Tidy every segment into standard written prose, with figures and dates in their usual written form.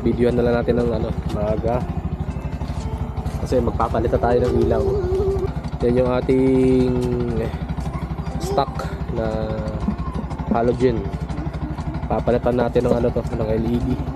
videoan na lang natin ng ano, maaga. Kasi magpapalit na tayo ng ilaw. Yan yung ating stock na halogen. Papalitan natin ng ano to, ng LED.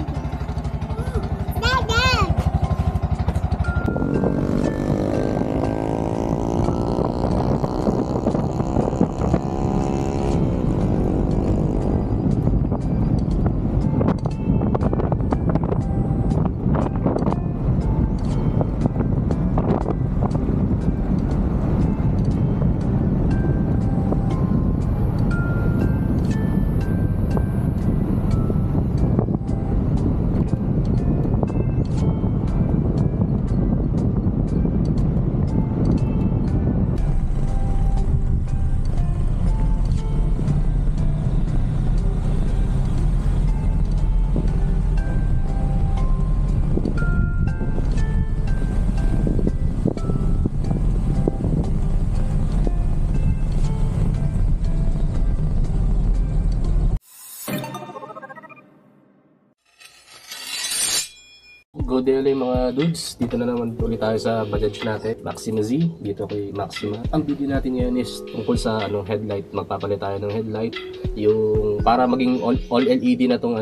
Good day ulit mga dudes, dito na naman ulit tayo sa Bajaj natin, Maxima Z, dito kay Maxima. Ang video natin ngayon is tungkol sa headlight. Magpapalit tayo ng headlight, yung para maging all LED na tong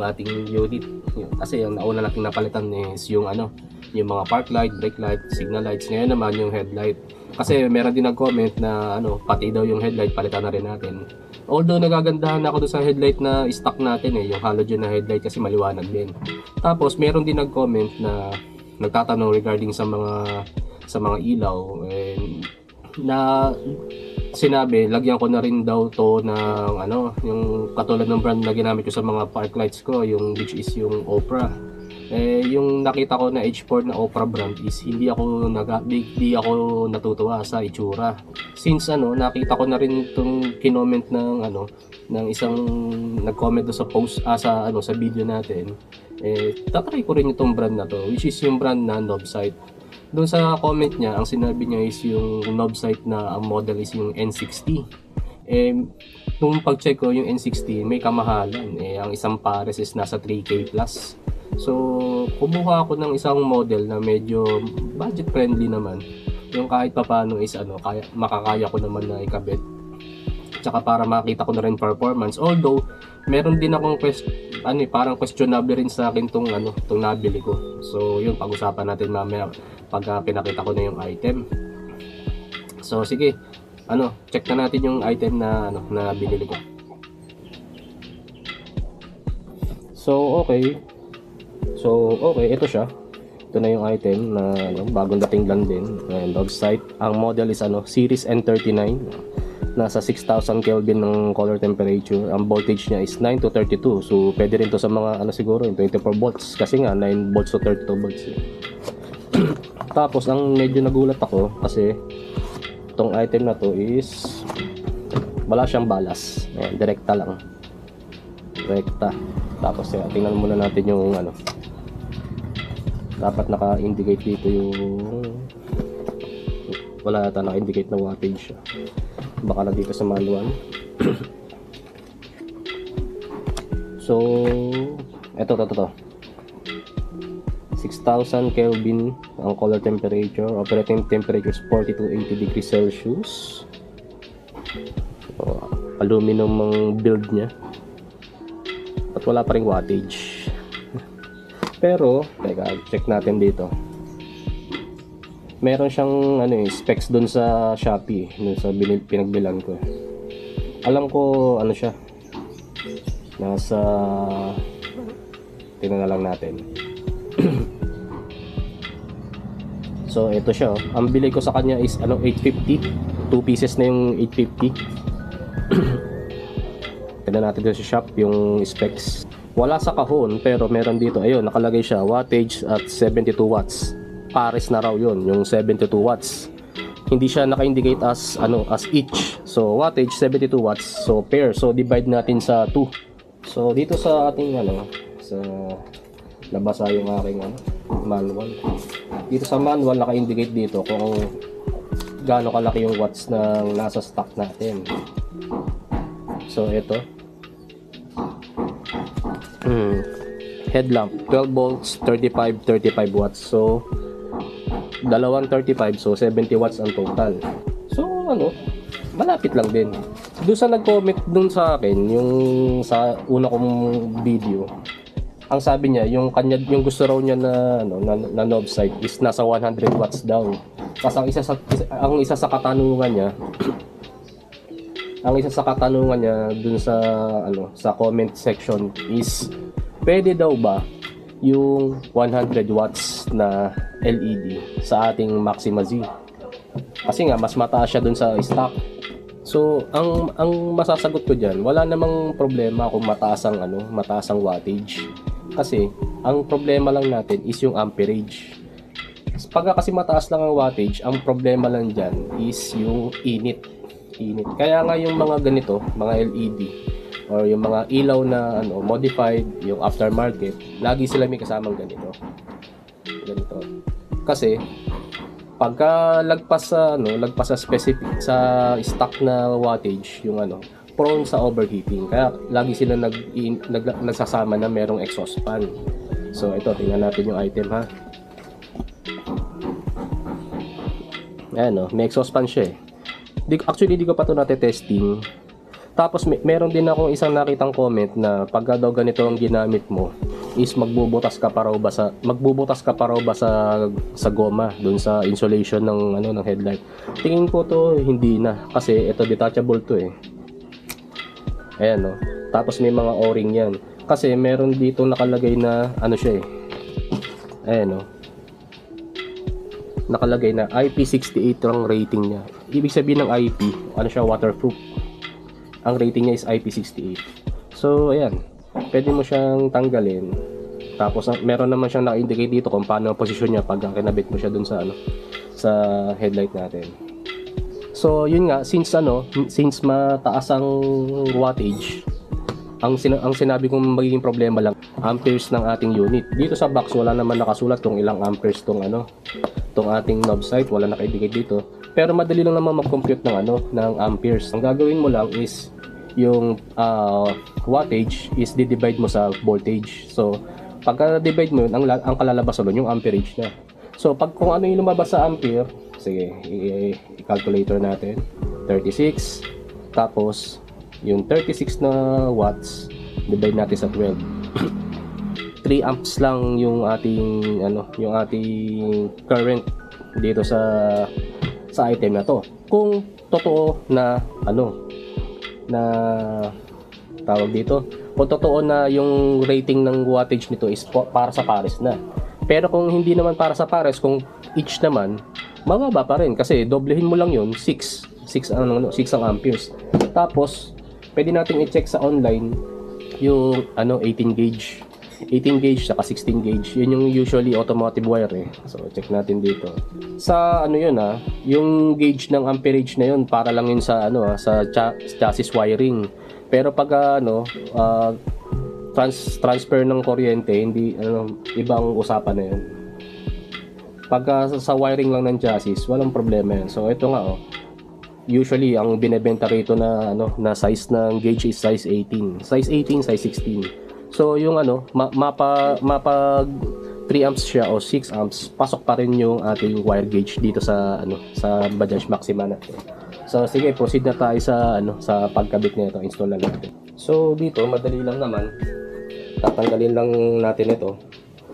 ating unit. Kasi yung nauna natin napalitan is yung yung mga park light, brake light, signal lights. Ngayon naman yung headlight. Kasi meron din nag-comment na pati daw yung headlight palitan na rin natin. Although nagagandahan ako doon sa headlight na stock natin yung halogen na headlight kasi maliwanag din. Tapos meron din nag-comment na nagtatanong regarding sa mga ilaw na sinabi lagyan ko na rin daw to ng yung katulad ng brand na ginamit ko sa mga park lights ko, yung which is yung Opera. Yung nakita ko na H4 na Opera brand is hindi ako natutuwa sa itsura. Since nakita ko na rin itong kinoment ng isang nag-comment sa post sa video natin. Tatry ko rin itong brand na to, which is yung brand na Novsight. Doon sa comment niya, ang sinabi niya is yung Novsight na ang model is yung N60. Nung pag-check ko yung N60 may kamahalan. Ang isang pares is nasa 3K plus. So, kumuha ako ng isang model na medyo budget friendly naman. Yung kahit papano is makakaya ko naman na ikabit. Tsaka para makita ko na rin performance. Although, meron din akong parang questionable rin sa akin tong nabili ko. So, yun pag-usapan natin mamaya pag pinakita ko na yung item. So, sige. Check na natin yung item na binili ko. So, okay, ito siya. Ito na yung item na bagong dating lang din. Novsight. Ang model is Series N39. Nasa 6,000 Kelvin ng color temperature. Ang voltage niya is 9 to 32. So, pwede rin to sa mga siguro yung 24 volts. Kasi nga 9 volts to 32 volts. Tapos, ang medyo nagulat ako kasi itong item na to is wala siyang balas. Direkta lang. Direkta. Tapos, tingnan muna natin yung dapat naka-indicate dito yung wala ata naka-indicate na wattage siya. Baka na dito sa manual. So ito 6,000 Kelvin ang color temperature. Operating temperature is 40 to 80 degrees Celsius. So, aluminum ang build nya at wala pa ring wattage. Pero, teka, check natin dito. Meron siyang specs doon sa Shopee, doon sa pinagbilan ko. Alam ko siya. Nasa tingnan na lang natin. So, ito siya. Ang bili ko sa kanya is 850. 2 pieces na yung 850. Tingnan natin doon sa shop yung specs. Wala sa kahon pero meron dito, ayun, nakalagay siya wattage at 72 watts. Pares na raw yun, yung 72 watts. Hindi siya naka-indicate as each. So wattage 72 watts. So pair. So divide natin sa 2. So dito sa ating sa nabasa yung aking manual. Dito sa manual naka-indicate dito kung gaano kalaki yung watts na nasa stock natin. So ito. headlamp, 12 volts, 35 watts. So dalawang 35, so 70 watts ang total. So ano, malapit lang din. Doon sa nag-comment dun sa akin, yung sa una kong video, ang sabi niya, yung gusto raw niya na ano, na knob sight is nasa 100 watts daw. Kasi ang isa sa katanungan niya, dun sa ano, sa comment section is pwede daw ba yung 100 watts na LED sa ating Maxima Z? Kasi nga mas mataas siya dun sa stock. So ang masasagot ko diyan, wala namang problema kung mataas ang wattage. Kasi ang problema lang natin is yung amperage. Pag kasi mataas lang ang wattage, ang problema lang diyan is yung init. Kaya nga yung mga ganito, mga LED or yung mga ilaw na ano, modified, yung aftermarket, lagi sila may kasamang ganito. Kasi pagka lagpas sa specific sa stock na wattage, yung ano, prone sa overheating. Kaya lagi sila nagsasama na merong exhaust fan. So ito, tingnan natin yung item ha. Ayan o, may exhaust fan siya eh. Actually, di ko pa ito natetesting. Tapos meron din akong isang nakitang comment na pagka daw ganito ang ginamit mo is magbubutas ka pa raw ba sa goma doon sa insulation ng ng headlight. Tingin ko to hindi na, kasi ito detachable to eh. Ayan no. Tapos may mga o-ring yan. Kasi meron dito nakalagay na ano siya eh. Ayan no. Nakalagay na IP68 ang rating niya. Ibig sabihin ng IP, ano siya, waterproof. Ang rating niya is IP68. So ayan, pwede mo siyang tanggalin. Tapos meron naman siyang naka-indicate dito kung paano ang posisyon niya pag kinabit mo siya dun sa sa headlight natin. So yun nga, since mataas ang wattage, ang sinabi kong magiging problema lang amperes ng ating unit. Dito sa box wala naman nakasulat kung ilang amperes tong ating knob sight, wala naka-indicate dito. Pero madali lang naman mag-compute ng amperes. Ang gagawin mo lang is yung wattage is di-divide mo sa voltage. So pagka divide mo yun, ang kalalabas doon yung amperage na. So pag kung ano yung lumabas sa ampere, sige, i-calculator natin. 36, tapos yung 36 na watts divide natin sa 12. 3 amps lang yung ating current dito sa item na to. Kung totoo na na tawag dito, kung totoo na yung rating ng wattage nito is para sa pares na. Pero kung hindi naman para sa pares, kung each naman, mababa pa rin kasi doblehin mo lang yun, 6 ang amperes. Tapos pwede nating i-check sa online yung 18 gauge saka 16 gauge. Yun yung usually automotive wire eh. So check natin dito. Sa yung gauge ng amperage na yun para lang yun sa sa chassis wiring. Pero pag transfer ng kuryente, hindi ibang usapan na yun. Pag sa wiring lang ng chassis, walang problema yun. So ito nga usually ang binebenta rito na size ng gauge is size 18. Size 18, size 16. So yung mapa 3 amps siya o 6 amps, pasok pa rin yung ating wire gauge dito sa sa Bajaj Maxima natin. So sige, proceed na tayo sa pagkabit nito, install na natin. So dito madali lang naman. Tatanggalin lang natin ito.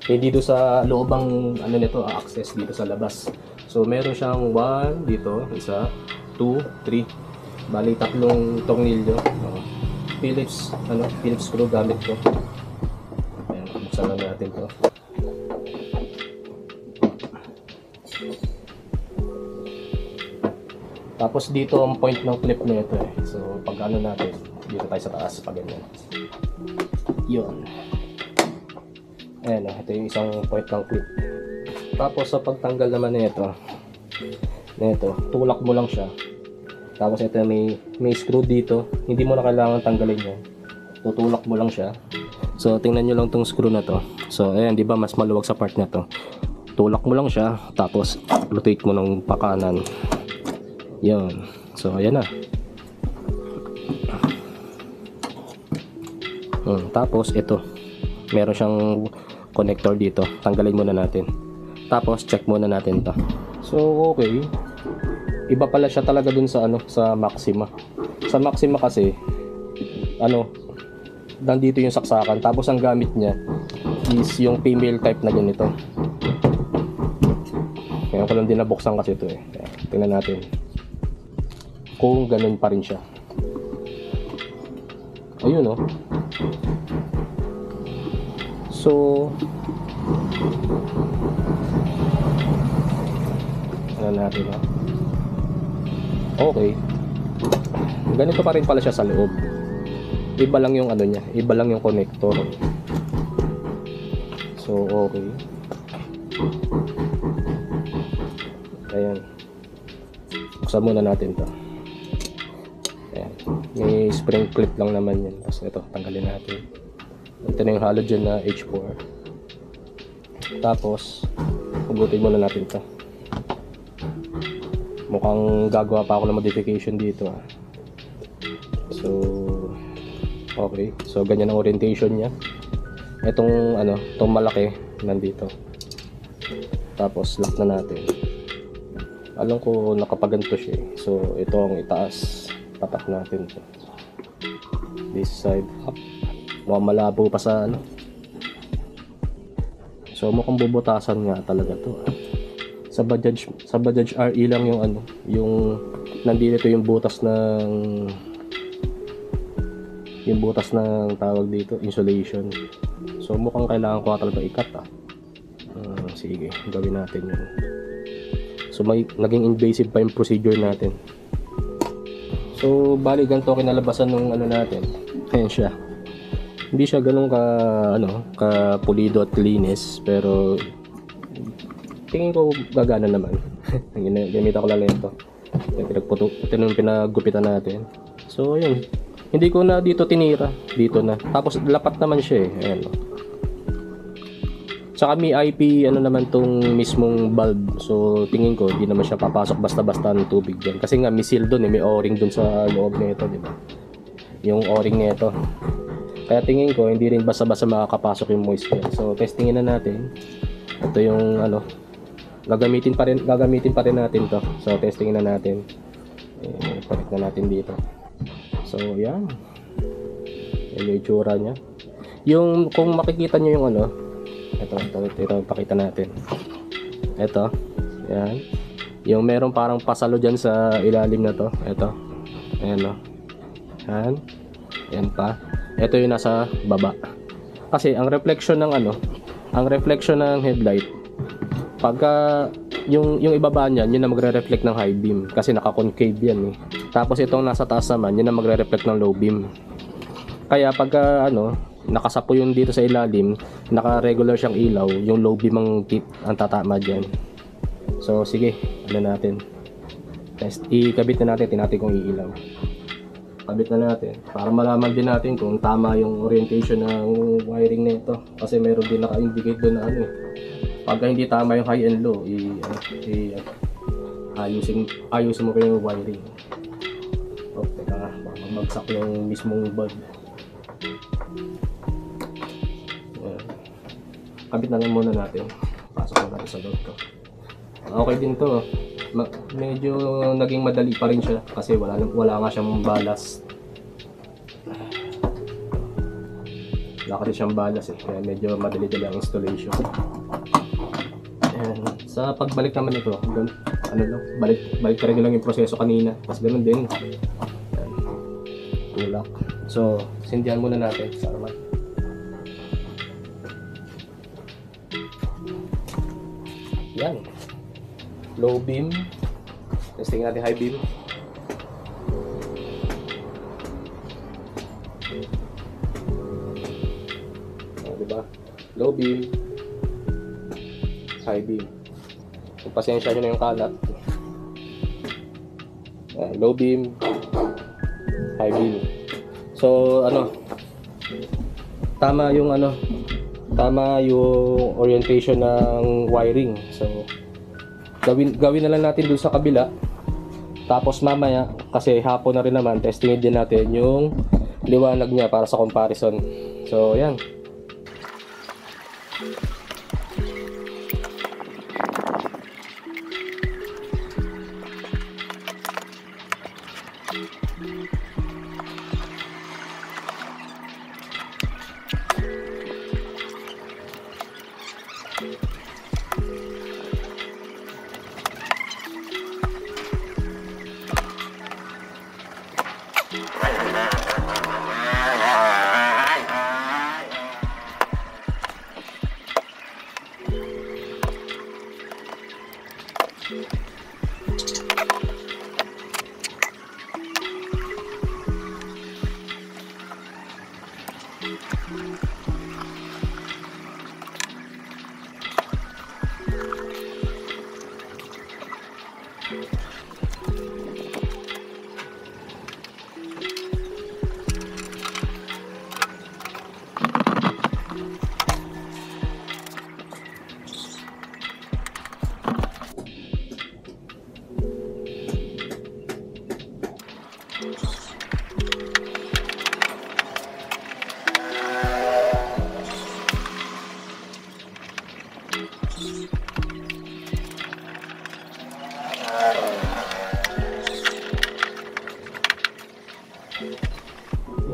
Dito sa loobang nito, access dito sa labas. So meron siyang 1 dito, isa, 2, 3. Bali tatlong tornilyo. Phillips screw gamit ko. Ayan, buksan lang natin to. Tapos dito ang point ng clip na ito eh. So pag natin, dito tayo sa taas pag ganyan. Yun. Ayan, ito yung isang point ng clip. Tapos sa pagtanggal naman nito, tulak mo lang siya. Tapos ito may screw dito. Hindi mo na kailangan tanggalin yan. Tutulak mo lang siya. So tingnan nyo lang tong screw na to. So ayan, di ba mas maluwag sa part na to. Tulak mo lang siya. Tapos rotate mo ng pakanan. Yan. So ayan na. Tapos ito. Meron siyang connector dito. Tanggalin muna natin. Tapos check muna natin 'to. So okay. Iba pala siya talaga dun sa sa Maxima. Sa Maxima kasi nandito yung saksakan. Tapos ang gamit niya is yung female type na ganito. Kaya ko lang din nabuksan kasi ito eh. Kaya, tingnan natin kung ganun pa rin siya. Ayun oh. So natin oh. Okay. Ganito pa rin pala siya sa loob. Iba lang yung niya, iba lang yung connector. So okay. Ayan. Buksan muna natin 'to. Ayan. May spring clip lang naman yan. Tapos ito, tanggalin natin. Ito na yung halogen na H4. Tapos hugutin muna natin 'to. Mukhang gagawa pa ako ng modification dito ah. So okay, so ganyan ang orientation niya. Itong itong malaki nandito. Tapos lock na natin. Alam ko nakapaganto siya eh. So ito ang itaas. Tatak natin 'to. This side up. Mukhang malabo pa sa So mukhang bubutasan nga talaga 'to. Sa Bajaj RE lang yung yung nandito yung butas ng tawag dito, insulation. So mukhang kailangan ko talaga i-cut sige, gawin natin yun. So may naging invasive pa yung procedure natin. So bali ganito kinalabasan ng natin. Ayan siya. Hindi siya ganun ka pulido at linis, pero tingin ko gagana naman. Gamit ako lang ito. Ito yung pinagupitan natin. So ayun. Hindi ko na dito tinira. Dito na. Tapos lapat naman siya eh. Ayan. Saka may IP naman tong mismong bulb. So tingin ko hindi naman siya papasok basta-basta ng tubig dyan. Kasi nga may seal dun eh. May o-ring dun sa loob nito, di ba? Yung o-ring nito. Kaya tingin ko hindi rin basta-basta makakapasok yung moisture. So testingin na natin. Ito yung gagamitin pa rin natin to. So testingin na natin. Connect na natin dito. So yan. Yan yung itsura niya. Yung kung makikita niyo yung ito pakita natin. Ito. Yan. Yung meron parang pasalo diyan sa ilalim na to. Ito. Ayan Yan. Yan pa. Ito yung nasa baba. Kasi ang reflection ng headlight pagka yung ibaba niyan, yun na magre-reflect ng high beam kasi naka-concave yan eh. Tapos itong nasa taas naman, yun na magre-reflect ng low beam. Kaya pagka nakasapo yung dito sa ilalim, naka-regular siyang ilaw, yung low beam ang tatama diyan. So sige, natin. Ikabit na natin, tinatin kung iilaw. Kabit na natin para malaman din natin kung tama yung orientation ng wiring nito kasi meron din naka-indicate doon na pagka hindi tama yung high and low ayusin mo yung wiring. Teka nga, magsak yung mismong bulb. Kabit na lang muna natin, pasok na natin sa loob ko. Okay din to. Medyo naging madali pa rin siya kasi wala nga siyang ballast. Wala kasi siyang ballast eh, kaya medyo madali-dali ang installation. And sa pagbalik naman ito, balik ka rin lang yung proseso kanina. Tapos ganun din. Tulak. So, sindihan muna natin sa armat. Yan. Low beam. Testing natin high beam. Diba? Low beam, high beam. Kung pasensya nyo na yung kalat. Low beam, high beam. So tama yung orientation ng wiring. So gawin na lang natin dun sa kabila. Tapos mamaya, kasi hapon na rin naman, testingin din natin yung liwanag niya para sa comparison. So yan.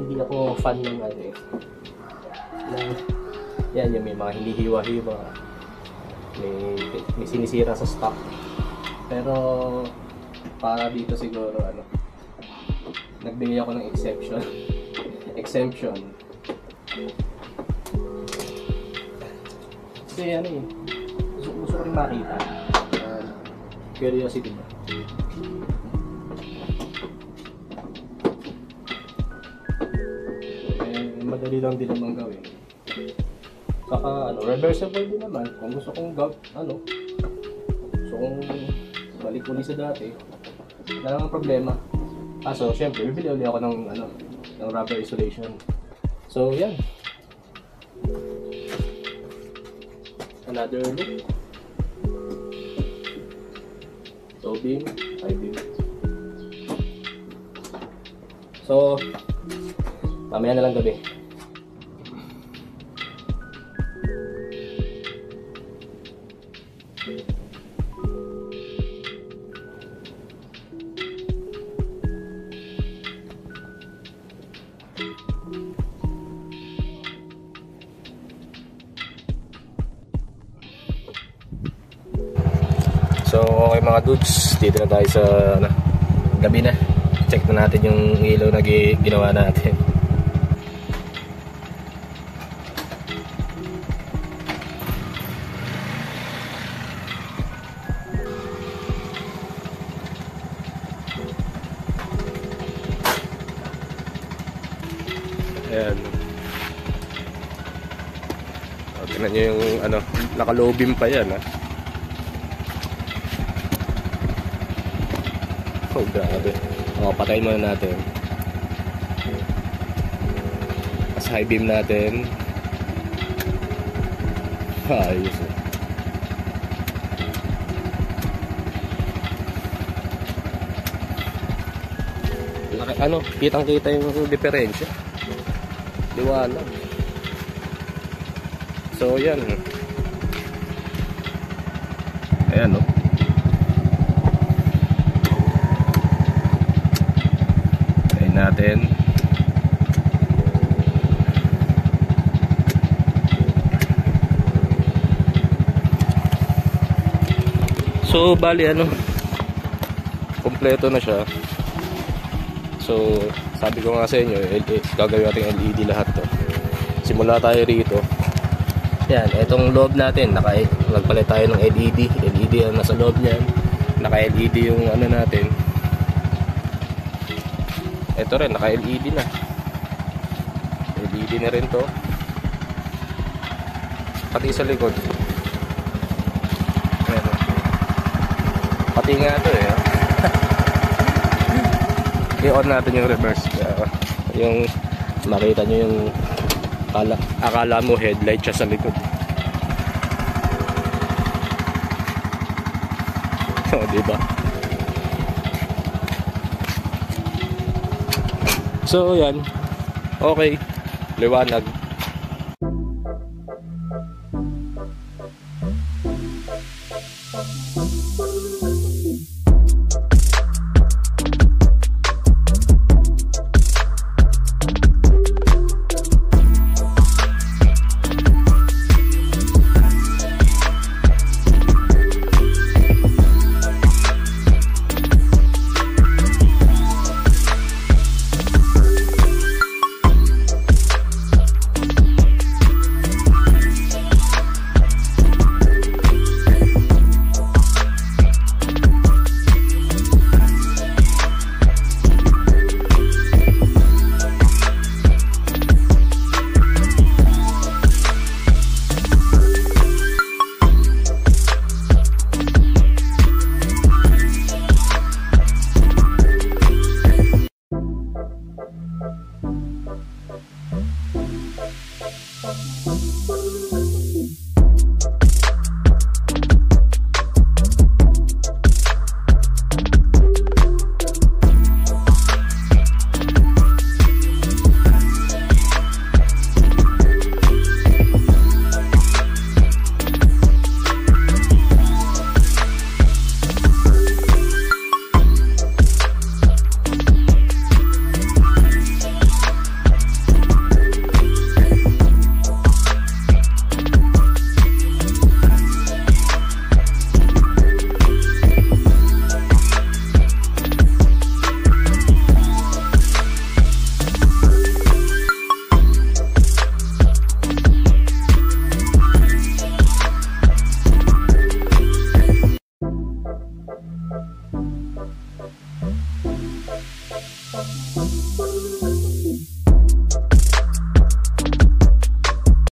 Hindi ako fan ng ano eh. Yan yung may mga hinihiwa-hiwa. May sinisira sa stock. Pero para dito siguro ano, nagbigay ako ng exception. Exemption. Kasi ano eh, gusto ko rin makita. Curiosity ba? Madali lang din naman gawin. Saka ano, reversible din naman. Kung gusto kong balik uli sa dati, wala namang problema. Kaso syempre bibili ulit ako ng ng rubber insulation. So yan. Another look. So beam, high beam. So mamaya na lang gabi. So okay mga dudes, dito na tayo sa gabi na. Check na natin yung ilaw na ginawa natin. Ayan. Tingnan nyo yung naka-low beam pa yan ha. Oh grabe. Patayin muna natin. As high beam natin. Ayos eh. Kitang-kita yung diferensya. Liwanag. So yan. Ayan natin. So bali kompleto na siya. So sabi ko nga sa inyo, gagawin natin LED lahat to. Simula tayo rito. Yan, etong loob natin, nagpalit tayo ng LED. LED ang nasa loob niyan. Naka-LED yung natin. Ito rin, naka-LED na. LED na rin to. Pati sa likod. Ayan. Pati nga to eh. I-on natin yung reverse. Yung makita nyo yung akala mo headlight siya sa likod. O, diba? So yan, okay, liwanag.